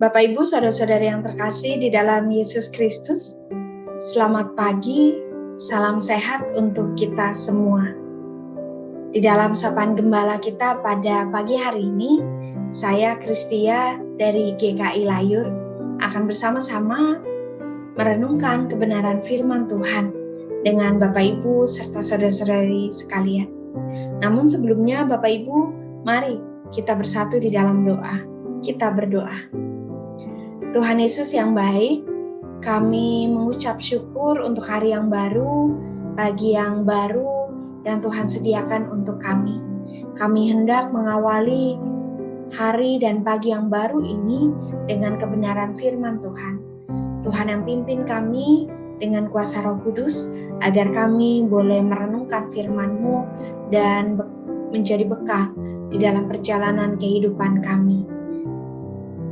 Bapak Ibu, saudara-saudari yang terkasih di dalam Yesus Kristus, selamat pagi, salam sehat untuk kita semua. Di dalam sapaan gembala kita pada pagi hari ini, saya Kristia dari GKI Layur akan bersama-sama merenungkan kebenaran firman Tuhan dengan Bapak Ibu serta saudara-saudari sekalian. Namun sebelumnya Bapak Ibu, mari kita bersatu di dalam doa. Kita berdoa. Tuhan Yesus yang baik, kami mengucap syukur untuk hari yang baru, pagi yang baru yang Tuhan sediakan untuk kami. Kami hendak mengawali hari dan pagi yang baru ini dengan kebenaran firman Tuhan. Tuhan yang pimpin kami dengan kuasa Roh Kudus, agar kami boleh merenungkan firman-Mu dan menjadi bekal di dalam perjalanan kehidupan kami.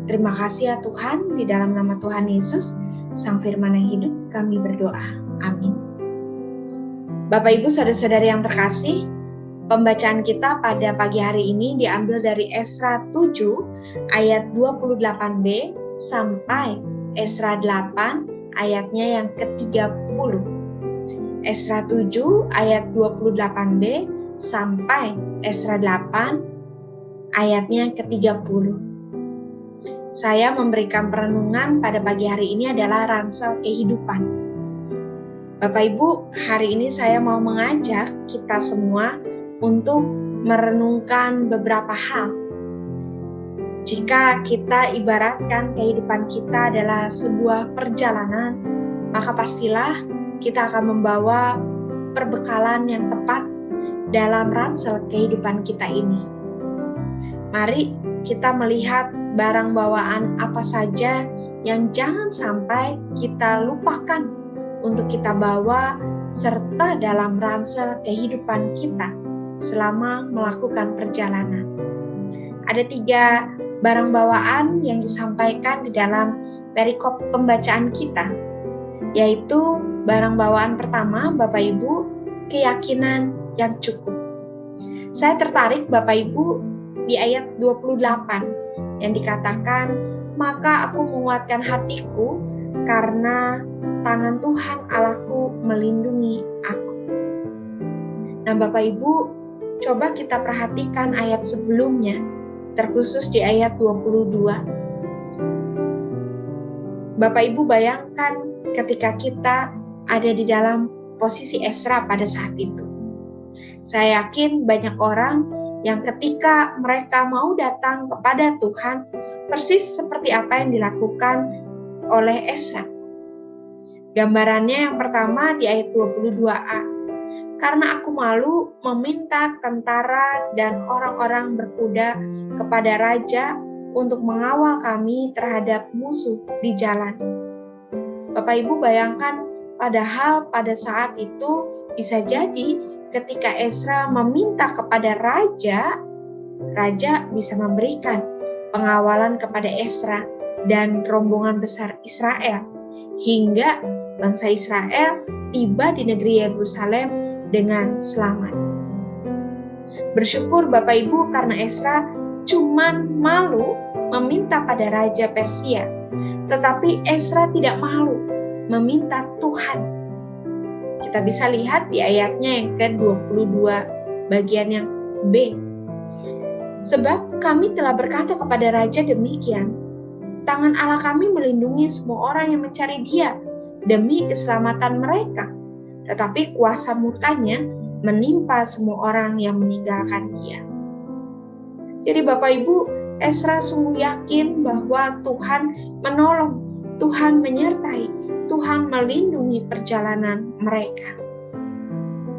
Terima kasih ya Tuhan, di dalam nama Tuhan Yesus, Sang Firman yang hidup, kami berdoa. Amin. Bapak Ibu saudara-saudari yang terkasih, pembacaan kita pada pagi hari ini diambil dari Esra 7 ayat 28b sampai Esra 8 ayatnya yang ke-30. Esra 7 ayat 28b sampai Esra 8 ayatnya ke-30. Saya memberikan perenungan pada pagi hari ini adalah ransel kehidupan. Bapak Ibu, hari ini saya mau mengajak kita semua untuk merenungkan beberapa hal. Jika kita ibaratkan kehidupan kita adalah sebuah perjalanan, maka pastilah kita akan membawa perbekalan yang tepat dalam ransel kehidupan kita ini. Mari kita melihat barang bawaan apa saja yang jangan sampai kita lupakan untuk kita bawa serta dalam ransel kehidupan kita selama melakukan perjalanan. Ada 3 barang bawaan yang disampaikan di dalam perikop pembacaan kita, yaitu barang bawaan pertama, Bapak Ibu, keyakinan yang cukup. Saya tertarik Bapak Ibu di ayat 28 yang dikatakan, maka aku menguatkan hatiku karena tangan Tuhan Allahku melindungi aku. Nah Bapak Ibu, coba kita perhatikan ayat sebelumnya, terkhusus di ayat 22. Bapak Ibu bayangkan ketika kita ada di dalam posisi Esra pada saat itu. Saya yakin banyak orang yang ketika mereka mau datang kepada Tuhan, persis seperti apa yang dilakukan oleh Esra. Gambarannya yang pertama di ayat 22a. Karena aku malu meminta tentara dan orang-orang berkuda kepada raja untuk mengawal kami terhadap musuh di jalan. Bapak Ibu bayangkan, padahal pada saat itu bisa jadi ketika Esra meminta kepada raja, raja bisa memberikan pengawalan kepada Esra dan rombongan besar Israel, hingga bangsa Israel tiba di negeri Yerusalem dengan selamat. Bersyukur Bapak Ibu karena Esra cuman malu meminta pada Raja Persia, tetapi Esra tidak malu meminta Tuhan. Kita bisa lihat di ayatnya yang ke-22 bagian yang B. Sebab kami telah berkata kepada Raja demikian, tangan Allah kami melindungi semua orang yang mencari Dia demi keselamatan mereka, tetapi kuasa murkanya menimpa semua orang yang meninggalkan Dia. Jadi Bapak Ibu, Esra sungguh yakin bahwa Tuhan menolong, Tuhan menyertai, Tuhan melindungi perjalanan mereka.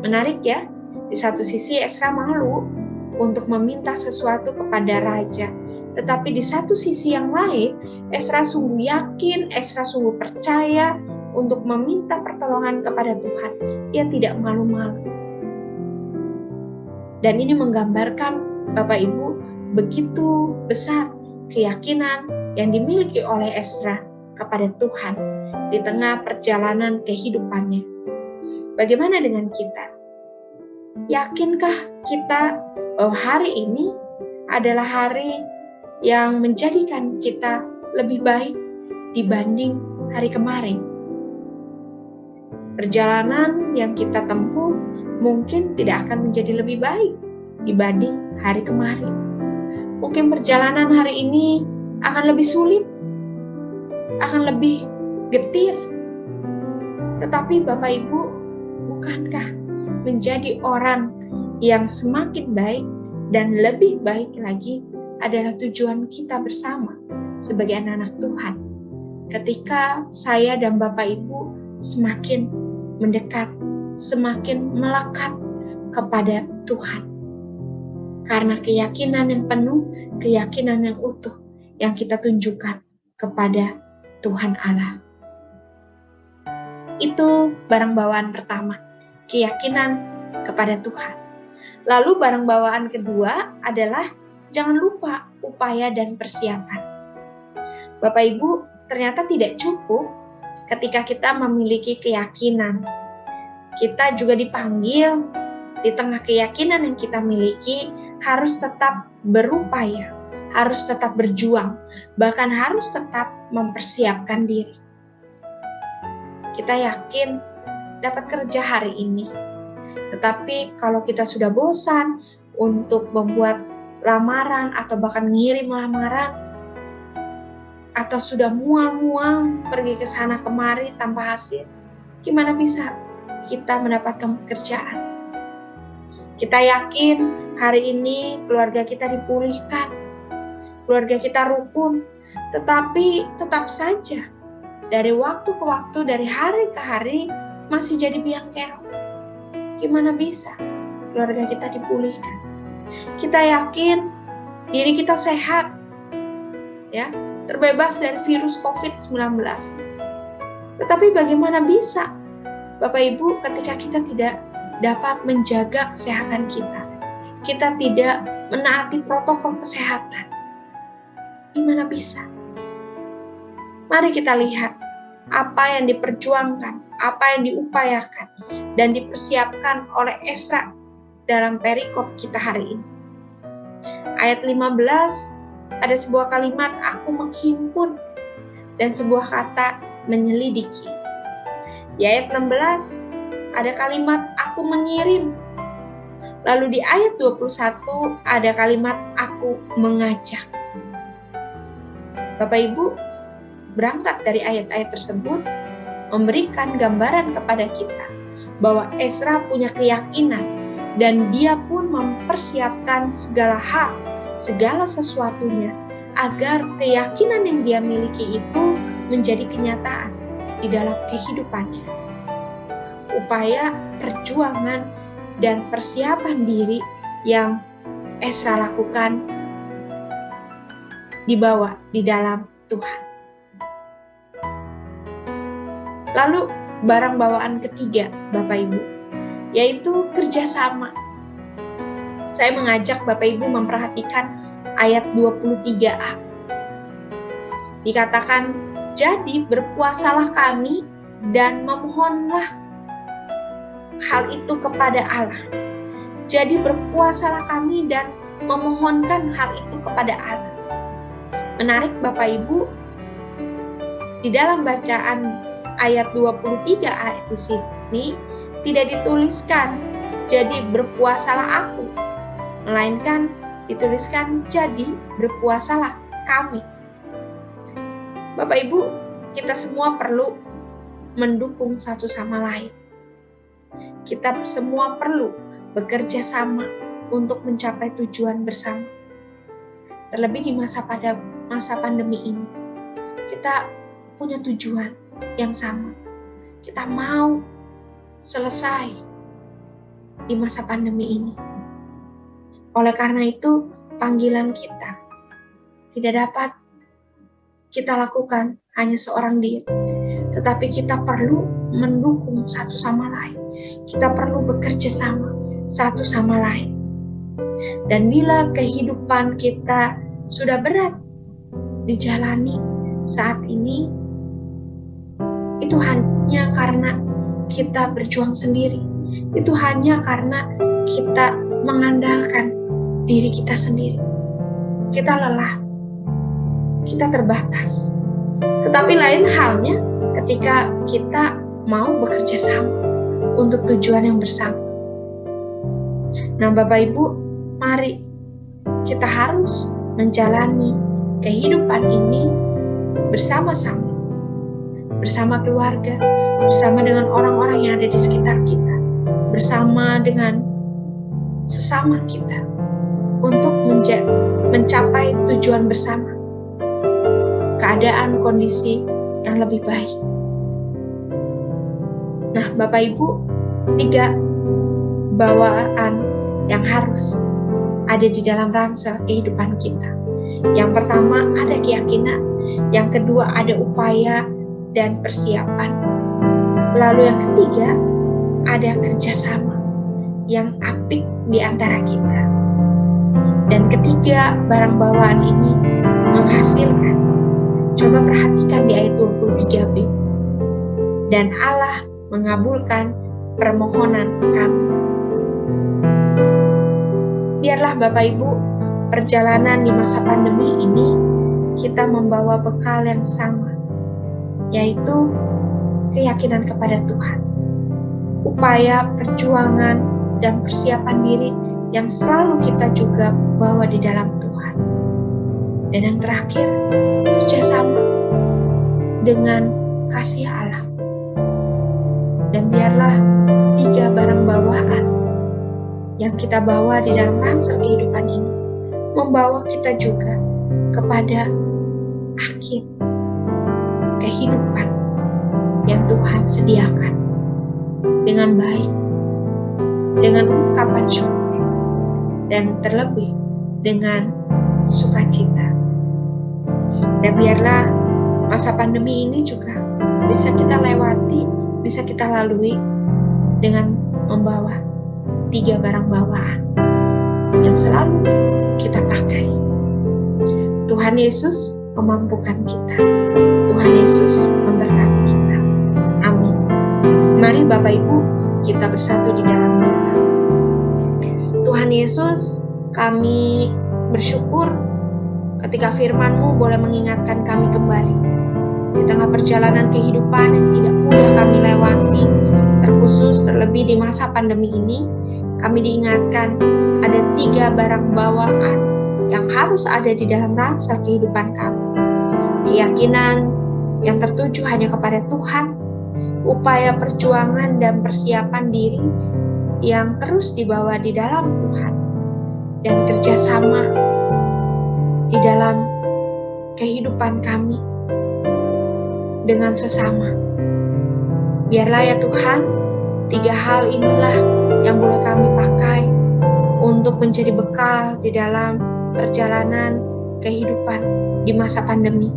Menarik ya, di satu sisi Esra malu untuk meminta sesuatu kepada raja, tetapi di satu sisi yang lain, Esra sungguh yakin, Esra sungguh percaya untuk meminta pertolongan kepada Tuhan. Ia tidak malu-malu. Dan ini menggambarkan Bapak Ibu begitu besar keyakinan yang dimiliki oleh Esra kepada Tuhan di tengah perjalanan kehidupannya. Bagaimana dengan kita? Yakinkah kita bahwa hari ini adalah hari yang menjadikan kita lebih baik dibanding hari kemarin. Perjalanan yang kita tempuh mungkin tidak akan menjadi lebih baik dibanding hari kemarin. Mungkin perjalanan hari ini akan lebih sulit, akan lebih getir. Tetapi Bapak Ibu, bukankah menjadi orang yang semakin baik dan lebih baik lagi adalah tujuan kita bersama sebagai anak-anak Tuhan? Ketika saya dan Bapak Ibu semakin mendekat, semakin melekat kepada Tuhan. Karena keyakinan yang penuh, keyakinan yang utuh yang kita tunjukkan kepada Tuhan Allah. Itu barang bawaan pertama, keyakinan kepada Tuhan. Lalu barang bawaan kedua adalah jangan lupa upaya dan persiapan. Bapak Ibu, ternyata tidak cukup ketika kita memiliki keyakinan. Kita juga dipanggil di tengah keyakinan yang kita miliki harus tetap berupaya, harus tetap berjuang, bahkan harus tetap mempersiapkan diri. Kita yakin dapat kerja hari ini, tetapi kalau kita sudah bosan untuk membuat lamaran atau bahkan ngirim lamaran, atau sudah mual-mual pergi ke sana kemari tanpa hasil, gimana bisa kita mendapatkan pekerjaan? Kita yakin hari ini keluarga kita dipulihkan, keluarga kita rukun, tetapi tetap saja dari waktu ke waktu, dari hari ke hari masih jadi biang kerok. Gimana bisa keluarga kita dipulihkan? Kita yakin diri kita sehat, ya, terbebas dari virus COVID-19. Tetapi bagaimana bisa, Bapak Ibu, ketika kita tidak dapat menjaga kesehatan kita? Kita tidak menaati protokol kesehatan. Gimana bisa? Mari kita lihat apa yang diperjuangkan, apa yang diupayakan, dan dipersiapkan oleh Ezra dalam perikop kita hari ini. Ayat 15, ada sebuah kalimat, aku menghimpun, dan sebuah kata, menyelidiki. Di ayat 16, ada kalimat, aku mengirim. Lalu di ayat 21, ada kalimat, aku mengajak. Bapak Ibu, berangkat dari ayat-ayat tersebut, memberikan gambaran kepada kita bahwa Ezra punya keyakinan dan dia pun mempersiapkan segala hal, segala sesuatunya agar keyakinan yang dia miliki itu menjadi kenyataan di dalam kehidupannya. Upaya, perjuangan, dan persiapan diri yang Ezra lakukan dibawa di dalam Tuhan. Lalu barang bawaan ketiga, Bapak Ibu, yaitu kerjasama. Saya mengajak Bapak Ibu memperhatikan ayat 23a. Dikatakan, jadi berpuasalah kami dan memohonlah hal itu kepada Allah. Jadi berpuasalah kami dan memohonkan hal itu kepada Allah. Menarik Bapak Ibu, di dalam bacaan ayat 23 ayat di sini tidak dituliskan jadi berpuasalah aku, melainkan dituliskan jadi berpuasalah kami. Bapak Ibu, kita semua perlu mendukung satu sama lain. Kita semua perlu bekerja sama untuk mencapai tujuan bersama. Terlebih di masa pandemi ini, kita punya tujuan yang sama. Kita mau selesai di masa pandemi ini. Oleh karena itu, panggilan kita tidak dapat kita lakukan hanya seorang diri, tetapi kita perlu mendukung satu sama lain. Kita perlu bekerja sama satu sama lain. Dan bila kehidupan kita sudah berat dijalani saat ini, itu hanya karena kita berjuang sendiri. Itu hanya karena kita mengandalkan diri kita sendiri. Kita lelah. kita terbatas. Tetapi lain halnya ketika kita mau bekerja sama untuk tujuan yang bersama. Nah, Bapak Ibu, mari kita harus menjalani kehidupan ini bersama-sama, bersama keluarga, bersama dengan orang-orang yang ada di sekitar kita, bersama dengan sesama kita, untuk mencapai tujuan bersama, keadaan kondisi yang lebih baik. Nah, Bapak Ibu, 3 bawaan yang harus ada di dalam ransel kehidupan kita. Yang pertama ada keyakinan, yang kedua ada upaya dan persiapan. Lalu yang ketiga ada kerjasama yang apik di antara kita. Dan ketiga barang bawaan ini menghasilkan. Coba perhatikan di ayat 23b. Dan Allah mengabulkan permohonan kami. Biarlah Bapak Ibu, perjalanan di masa pandemi ini kita membawa bekal yang sama, yaitu keyakinan kepada Tuhan, upaya, perjuangan, dan persiapan diri yang selalu kita juga bawa di dalam Tuhan. Dan yang terakhir, kerjasama dengan kasih Allah. Dan biarlah 3 barang bawaan yang kita bawa di dalam ransel kehidupan ini membawa kita juga kepada akhir kehidupan yang Tuhan sediakan dengan baik, dengan ungkapan syukur, dan terlebih dengan sukacita. Dan biarlah masa pandemi ini juga bisa kita lewati, bisa kita lalui dengan membawa 3 barang bawaan yang selalu kita pakai. Tuhan Yesus memampukan kita. Tuhan Yesus memberkati kita. Amin. Mari Bapak Ibu, kita bersatu di dalam doa. Tuhan Yesus, kami bersyukur ketika firman-Mu boleh mengingatkan kami kembali di tengah perjalanan kehidupan yang tidak mudah kami lewati, terkhusus terlebih di masa pandemi ini. Kami diingatkan ada 3 barang bawaan yang harus ada di dalam ransel kehidupan kami. Keyakinan yang tertuju hanya kepada Tuhan, upaya perjuangan dan persiapan diri yang terus dibawa di dalam Tuhan, dan kerjasama di dalam kehidupan kami dengan sesama. Biarlah ya Tuhan, 3 hal inilah yang boleh kami pakai untuk menjadi bekal di dalam perjalanan kehidupan di masa pandemi,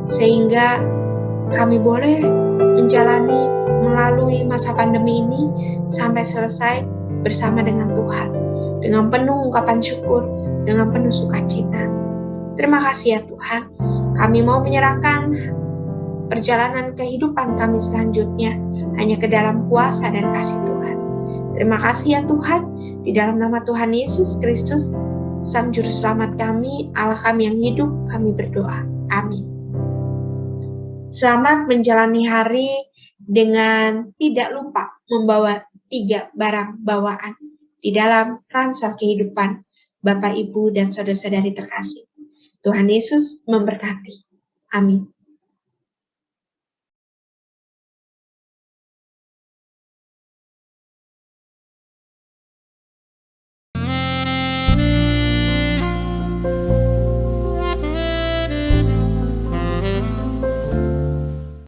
sehingga kami boleh menjalani melalui masa pandemi ini sampai selesai bersama dengan Tuhan, dengan penuh ungkapan syukur, dengan penuh sukacita. Terima kasih ya Tuhan, kami mau menyerahkan perjalanan kehidupan kami selanjutnya hanya ke dalam kuasa dan kasih Tuhan. Terima kasih ya Tuhan, di dalam nama Tuhan Yesus Kristus, Sang Juru Selamat kami, Allah kami yang hidup, kami berdoa. Amin. Selamat menjalani hari dengan tidak lupa membawa 3 barang bawaan di dalam ransel kehidupan Bapak, Ibu, dan saudara-saudari terkasih. Tuhan Yesus memberkati. Amin.